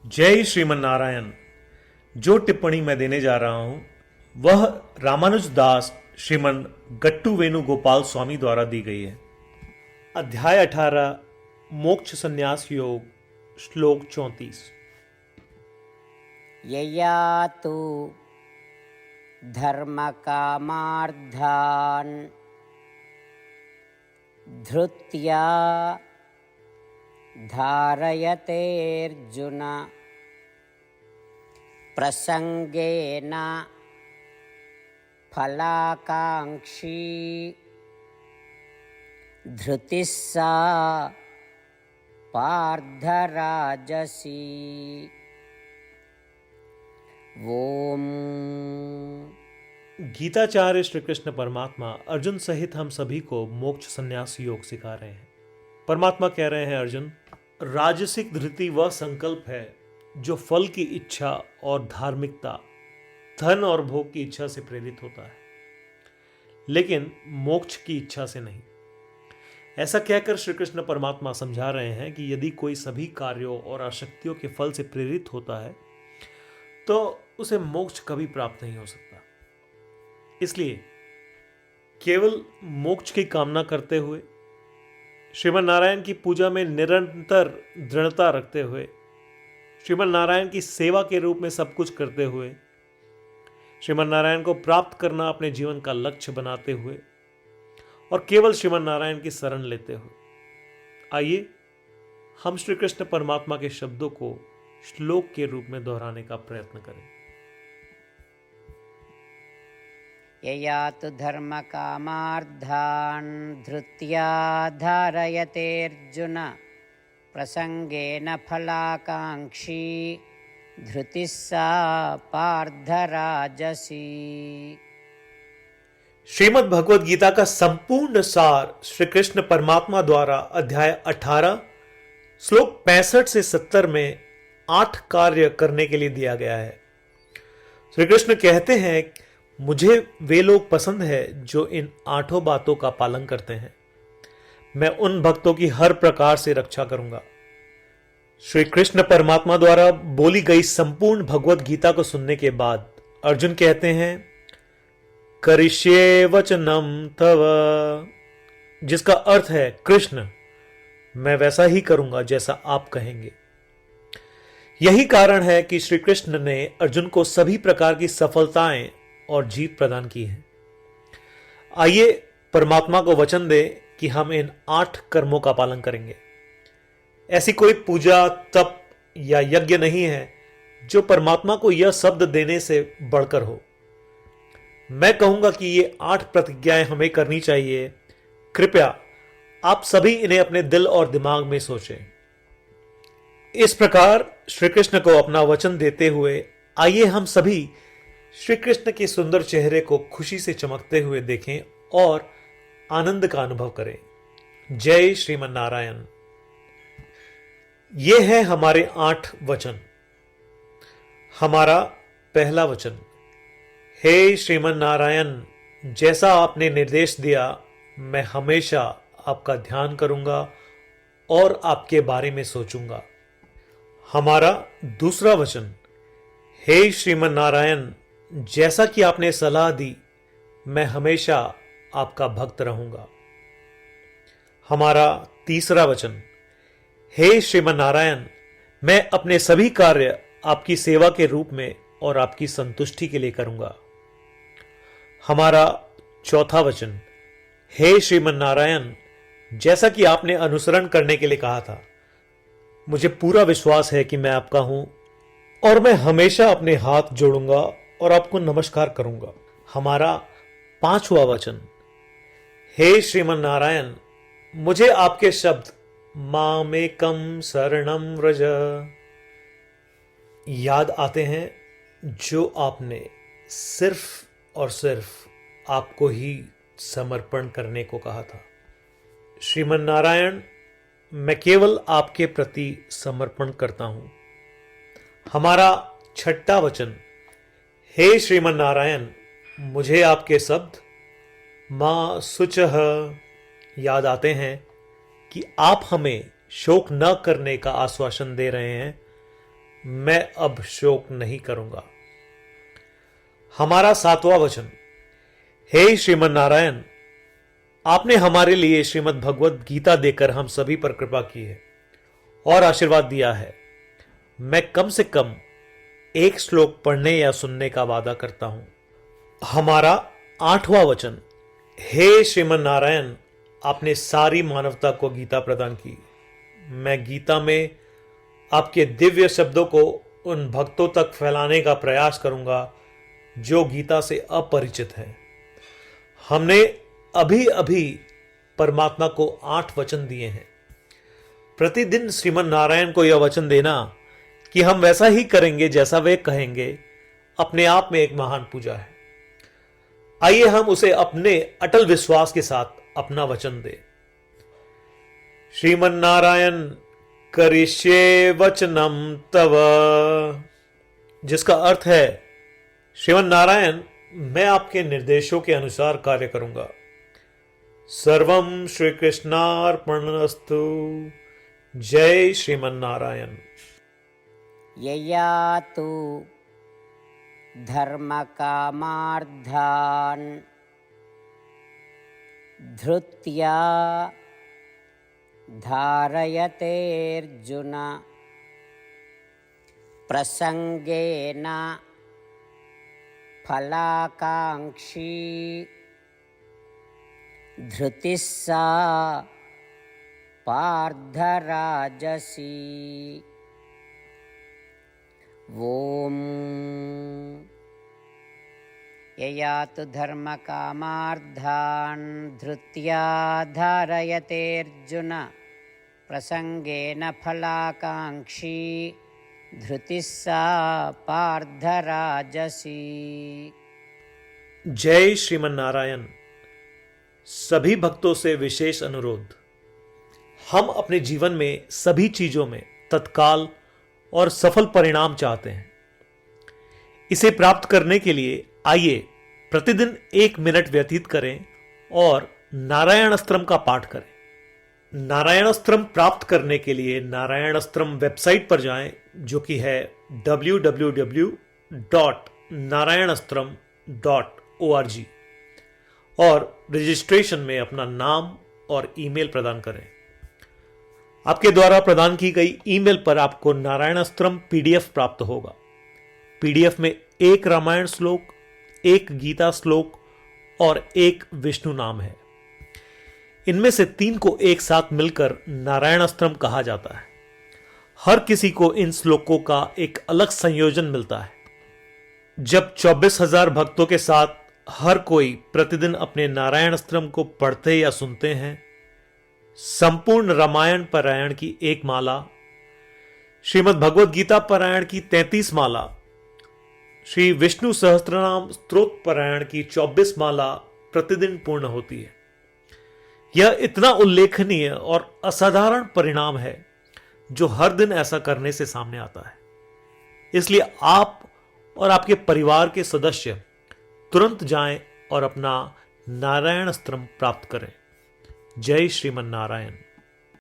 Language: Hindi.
जय श्रीमन नारायण। जो टिप्पणी मैं देने जा रहा हूं वह रामानुज दास श्रीमन गट्टू वेणुगोपाल स्वामी द्वारा दी गई है। अध्याय 18 मोक्ष संन्यास योग श्लोक 34। ययातु धर्मकामार्थान् धृत्या धारयतेऽर्जुन प्रसंगेन फलाकांक्षी धृतिः सा पार्थराजसी। ओम। गीताचार्य श्री कृष्ण परमात्मा अर्जुन सहित हम सभी को मोक्ष संन्यास योग सिखा रहे हैं। परमात्मा कह रहे हैं, अर्जुन, राजसिक धृति वह संकल्प है जो फल की इच्छा और धार्मिकता, धन और भोग की इच्छा से प्रेरित होता है, लेकिन मोक्ष की इच्छा से नहीं। ऐसा कहकर श्री कृष्ण परमात्मा समझा रहे हैं कि यदि कोई सभी कार्यों और आसक्तियों के फल से प्रेरित होता है तो उसे मोक्ष कभी प्राप्त नहीं हो सकता। इसलिए केवल मोक्ष की कामना करते हुए, श्रीमन नारायण की पूजा में निरंतर दृढ़ता रखते हुए, श्रीमन नारायण की सेवा के रूप में सब कुछ करते हुए, श्रीमन नारायण को प्राप्त करना अपने जीवन का लक्ष्य बनाते हुए और केवल श्रीमन नारायण की शरण लेते हुए, आइए हम श्री कृष्ण परमात्मा के शब्दों को श्लोक के रूप में दोहराने का प्रयत्न करें। ययातु धर्मकामार्थान् धृत्या धारयतेऽर्जुन प्रसंगेन फलाकांक्षी धृतिः सा पार्थराजसी। श्रीमद् भगवद गीता का संपूर्ण सार श्री कृष्ण परमात्मा द्वारा अध्याय 18 श्लोक 65 से 70 में 8 कार्य करने के लिए दिया गया है। श्री कृष्ण कहते हैं, मुझे वे लोग पसंद है जो इन 8 बातों का पालन करते हैं। मैं उन भक्तों की हर प्रकार से रक्षा करूंगा। श्री कृष्ण परमात्मा द्वारा बोली गई संपूर्ण भगवद गीता को सुनने के बाद अर्जुन कहते हैं, करिष्ये वचनम तव, जिसका अर्थ है, कृष्ण, मैं वैसा ही करूंगा जैसा आप कहेंगे। यही कारण है कि श्री कृष्ण ने अर्जुन को सभी प्रकार की सफलताएं और जीत प्रदान की है। आइए परमात्मा को वचन दे कि हम इन 8 कर्मों का पालन करेंगे। ऐसी कोई पूजा, तप या यज्ञ नहीं है जो परमात्मा को यह शब्द देने से बढ़कर हो। मैं कहूंगा कि ये 8 प्रतिज्ञाएं हमें करनी चाहिए। कृपया आप सभी इन्हें अपने दिल और दिमाग में सोचें। इस प्रकार श्री कृष्ण को अपना वचन देते हुए आइए हम सभी श्री कृष्ण के सुंदर चेहरे को खुशी से चमकते हुए देखें और आनंद का अनुभव करें। जय श्रीमन नारायण। ये है हमारे 8 वचन। हमारा पहला वचन, हे श्रीमन नारायण, जैसा आपने निर्देश दिया मैं हमेशा आपका ध्यान करूंगा और आपके बारे में सोचूंगा। हमारा दूसरा वचन, हे श्रीमन नारायण, जैसा कि आपने सलाह दी मैं हमेशा आपका भक्त रहूंगा। हमारा तीसरा वचन, हे श्रीमन नारायण, मैं अपने सभी कार्य आपकी सेवा के रूप में और आपकी संतुष्टि के लिए करूंगा। हमारा चौथा वचन, हे श्रीमन नारायण, जैसा कि आपने अनुसरण करने के लिए कहा था, मुझे पूरा विश्वास है कि मैं आपका हूं और मैं हमेशा अपने हाथ जोड़ूंगा और आपको नमस्कार करूंगा। हमारा पांचवा वचन, हे श्रीमन नारायण, मुझे आपके शब्द मामेकम शरणम व्रज याद आते हैं जो आपने सिर्फ और सिर्फ आपको ही समर्पण करने को कहा था। श्रीमन नारायण, मैं केवल आपके प्रति समर्पण करता हूं। हमारा छठा वचन, हे श्रीमन नारायण, मुझे आपके शब्द मां शुचः याद आते हैं कि आप हमें शोक न करने का आश्वासन दे रहे हैं मैं अब शोक नहीं करूंगा। हमारा 7वां वचन। हे श्रीमन नारायण, आपने हमारे लिए श्रीमद् भगवत गीता देकर हम सभी पर कृपा की है और आशीर्वाद दिया है। मैं कम से कम एक श्लोक पढ़ने या सुनने का वादा करता हूं। हमारा 8वां वचन। हे श्रीमन नारायण, आपने सारी मानवता को गीता प्रदान की। मैं गीता में आपके दिव्य शब्दों को उन भक्तों तक फैलाने का प्रयास करूंगा जो गीता से अपरिचित हैं। हमने अभी अभी परमात्मा को 8 वचन दिए हैं। प्रतिदिन श्रीमन नारायण को यह वचन देना कि हम वैसा ही करेंगे जैसा वे कहेंगे, अपने आप में एक महान पूजा है। आइए हम उसे अपने अटल विश्वास के साथ अपना वचन दें। श्रीमन नारायण करिष्ये वचनम तव, जिसका अर्थ है, श्रीमन नारायण, मैं आपके निर्देशों के अनुसार कार्य करूंगा। सर्वम श्री कृष्णार्पणमस्तु। जय श्रीमन नारायण। ययातु धर्मकामार्थान् धृत्या धारयतेऽर्जुन प्रसंगेन फलाकांक्षी धृतिः सा पार्थराजसी। ओम ययातु धर्मकामार्थान् धृत्या धारयतेऽर्जुन प्रसंगेन फलाकांक्षी धृतिः सा पार्थराजसी। जय श्रीमन नारायण। सभी भक्तों से विशेष अनुरोध। हम अपने जीवन में सभी चीजों में तत्काल और सफल परिणाम चाहते हैं। इसे प्राप्त करने के लिए आइए प्रतिदिन 1 मिनट व्यतीत करें और नारायण अस्त्रम का पाठ करें। नारायण अस्त्रम प्राप्त करने के लिए नारायण अस्त्रम वेबसाइट पर जाएं, जो कि है www.narayanastram.org, और रजिस्ट्रेशन में अपना नाम और ईमेल प्रदान करें। आपके द्वारा प्रदान की गई ईमेल पर आपको नारायण अस्त्रम पीडीएफ प्राप्त होगा। पीडीएफ में 1 रामायण श्लोक, 1 गीता श्लोक और 1 विष्णु नाम है। इनमें से 3 को एक साथ मिलकर नारायण अस्त्रम कहा जाता है। हर किसी को इन श्लोकों का एक अलग संयोजन मिलता है। जब 24,000 भक्तों के साथ हर कोई प्रतिदिन अपने नारायण अस्त्रम को पढ़ते या सुनते हैं, संपूर्ण रामायण पारायण की 1 माला, श्रीमद् भगवत गीता पारायण की 33 माला, श्री विष्णु सहस्त्रनाम स्तोत्र पारायण की 24 माला प्रतिदिन पूर्ण होती है। यह इतना उल्लेखनीय और असाधारण परिणाम है जो हर दिन ऐसा करने से सामने आता है। इसलिए आप और आपके परिवार के सदस्य तुरंत जाएं और अपना नारायण अस्त्रम प्राप्त करें। जय श्रीमन नारायण।